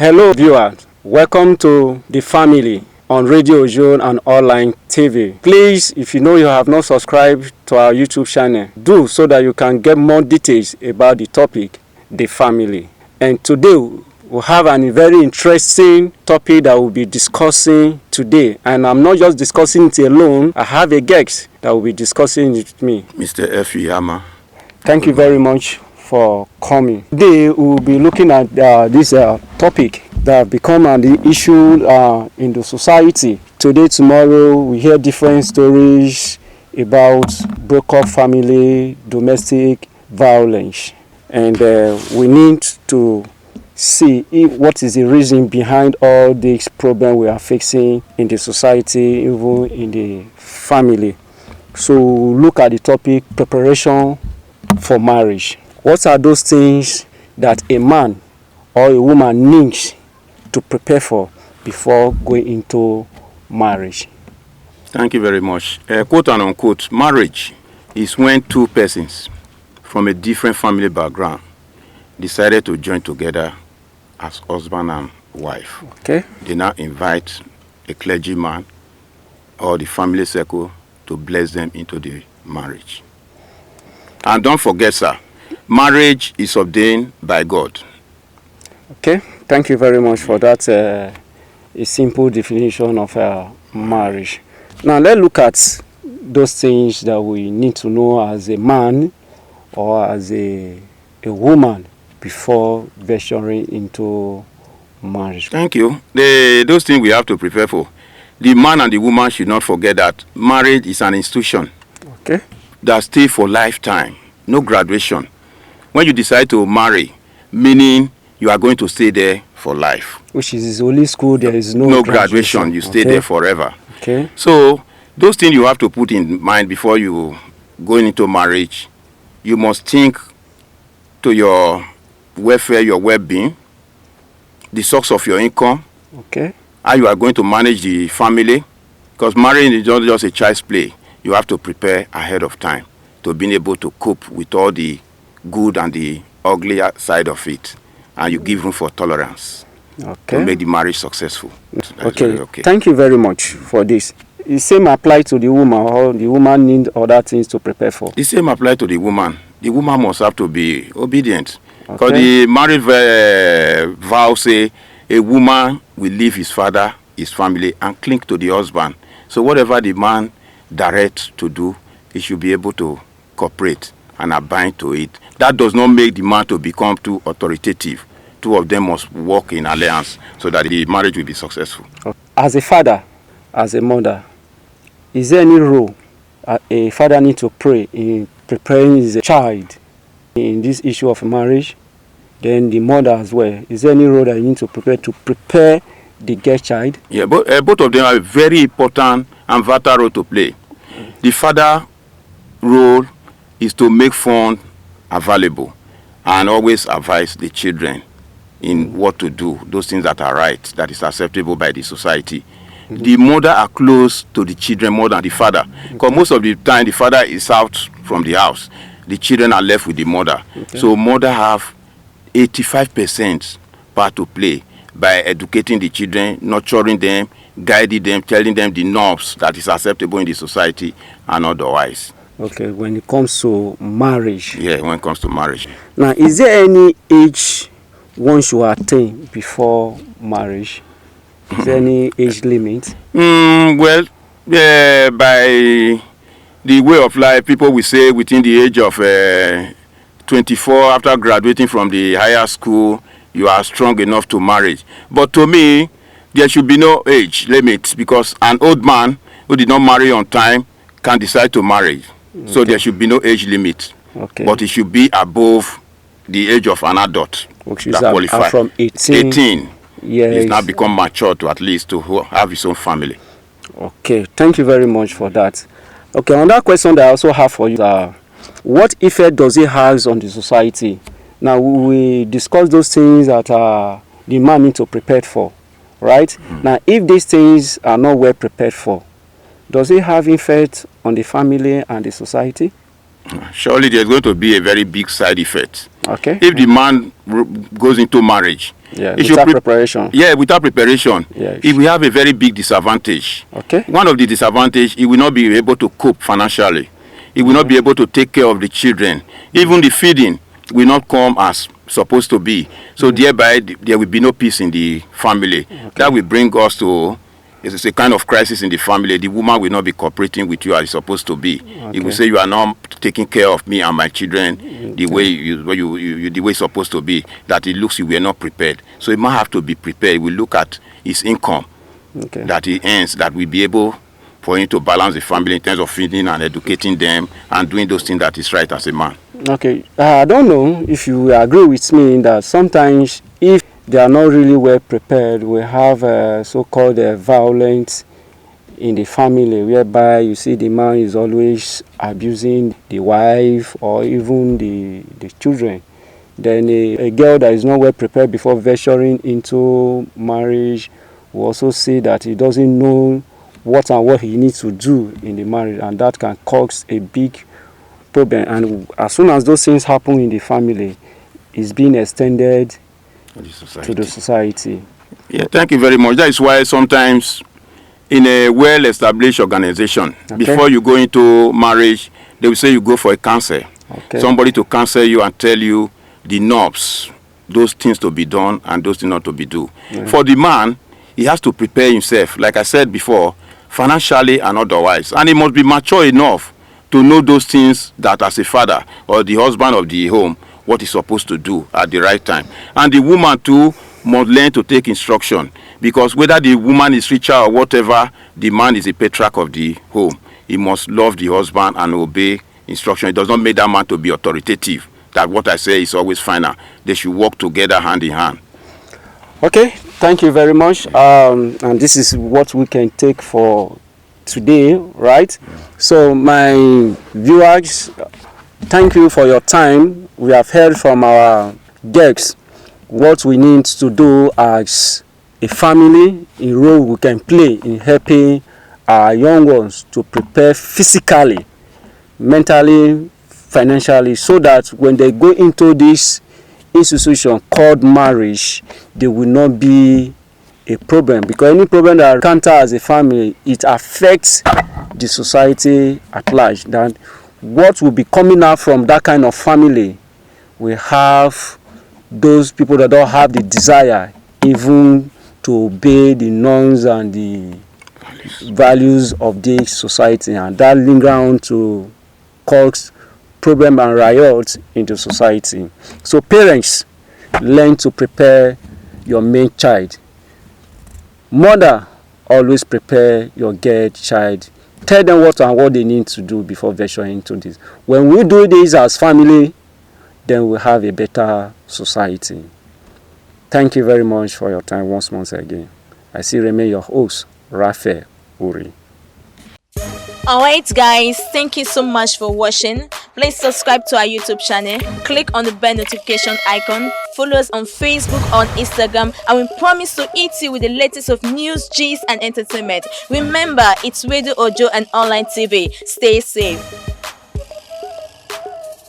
Hello viewers, welcome to The Family on Radio Zone and online TV. Please, if you know you have not subscribed to our YouTube channel, do so that you can get more details about the topic, The Family. And today we have a very interesting topic that we'll be discussing today. And I'm not just discussing it alone, I have a guest that will be discussing it with me. Mr. F. Yama. Thank you very much for coming. Today we will be looking at this topic that have become an issue in the society. Today, tomorrow, we hear different stories about broken family, domestic violence, and we need to see what is the reason behind all these problems we are facing in the society, even in the family. So, look at the topic, preparation for marriage. What are those things that a man or a woman needs to prepare for before going into marriage? Thank you very much. Quote and unquote, marriage is when two persons from a different family background decided to join together as husband and wife. Okay. They now invite a clergyman or the family circle to bless them into the marriage. And don't forget, sir, marriage is ordained by God. Okay, thank you very much for that a simple definition of marriage. Now let's look at those things that we need to know as a man or as a woman before venturing into marriage. Thank you. Those things we have to prepare for. The man and the woman should not forget that marriage is an institution. Okay. That stays for lifetime, no graduation. When you decide to marry, meaning you are going to stay there for life. Which is the only school there is no graduation. You stay there forever. Okay. So those things you have to put in mind before you go into marriage. You must think to your welfare, your well-being, the source of your income. Okay. How you are going to manage the family. Because marrying is not just a child's play. You have to prepare ahead of time to be able to cope with all the good and the ugly side of it. And you give room for tolerance to make the marriage successful. Okay. Thank you very much for this. The same apply to the woman, or the woman need other things to prepare for? The same apply to the woman. The woman must have to be obedient. Because the marriage vow say a woman will leave his father, his family, and cling to the husband. So whatever the man directs to do, he should be able to cooperate and abide to it. That does not make the man to become too authoritative. Two of them must work in alliance so that the marriage will be successful. As a father, as a mother, is there any role a father needs to play in preparing his child in this issue of marriage? Then the mother as well. Is there any role that you need to prepare the girl child? Yeah, both of them have a very important and vital role to play. The father role is to make funds available and always advise the children in what to do, those things that are right, that is acceptable by the society. The mother are close to the children more than the father. Because most of the time the father is out from the house. The children are left with the mother. So mother have 85% part to play by educating the children, nurturing them, guiding them, telling them the norms that is acceptable in the society and otherwise. Okay, when it comes to marriage. Yeah, when it comes to marriage. Now, is there any age one should attain before marriage? Is there any age limit? Well, by the way of life, people will say within the age of 24, after graduating from the higher school, you are strong enough to marry. But to me, there should be no age limit because an old man who did not marry on time can decide to marry. Okay. So there should be no age limit. Okay. But it should be above the age of an adult that qualifies. From 18. Yes. He's now become mature to at least to have his own family. Okay, thank you very much for that. Okay, another question that I also have for you is what effect does it have on the society? Now, we discussed those things that the man needs to prepare for, right? Now, if these things are not well prepared for, does it have effect on the family and the society? Surely there's going to be a very big side effect. Okay. If the man goes into marriage, Yeah, he should without preparation. Yeah, without preparation. Yes. He will have a very big disadvantage. Okay. One of the disadvantage, he will not be able to cope financially. He will not be able to take care of the children. Even the feeding will not come as supposed to be. So thereby, there will be no peace in the family. Okay. That will bring us to it's a kind of crisis in the family. The woman will not be cooperating with you as it's supposed to be. Okay. He will say you are not taking care of me and my children the way you the way it's supposed to be. That it looks you were not prepared. So he might have to be prepared. We look at his income Okay. that he earns, that will be able for him to balance the family in terms of feeding and educating them and doing those things that is right as a man. Okay. I don't know if you agree with me in that sometimes if they are not really well prepared, we have so-called violence in the family, whereby you see the man is always abusing the wife or even the children. Then a girl that is not well prepared before venturing into marriage will also see that he doesn't know what and what he needs to do in the marriage, and that can cause a big problem. And as soon as those things happen in the family, it's being extended to the society. Yeah, thank you very much. That is why sometimes in a well-established organization, before you go into marriage, they will say you go for a counsel. Okay. Somebody to counsel you and tell you the knobs, those things to be done and those things not to be done. For the man, he has to prepare himself, like I said before, financially and otherwise. And he must be mature enough to know those things that as a father or the husband of the home, what he's supposed to do at the right time. And the woman too must learn to take instruction, because whether the woman is richer or whatever, the man is the patriarch of the home. He must love the husband and obey instruction. It does not make that man to be authoritative, that what I say is always final. They should work together hand in hand. Okay, thank you very much. And this is what we can take for today, right? So my viewers, thank you for your time. We have heard from our guests what we need to do as a family, a role we can play in helping our young ones to prepare physically, mentally, financially, so that when they go into this institution called marriage, there will not be a problem, because any problem that encounter as a family, it affects the society at large. That what will be coming out from that kind of family will have those people that don't have the desire even to obey the norms and the values of this society, and that linger on to cause problem and riots in the society. So parents, learn to prepare your main child. Mother, always prepare your girl child. Tell them what and what they need to do before venturing into this. When we do this as family, then we'll have a better society. Thank you very much for your time once more again. I still remain your host, Raphael Uri. Alright guys, thank you so much for watching. Please subscribe to our YouTube channel, click on the bell notification icon, follow us on Facebook, on Instagram, and we promise to hit you with the latest of news, gist and entertainment. Remember, it's Radio Ojo and online TV. Stay safe.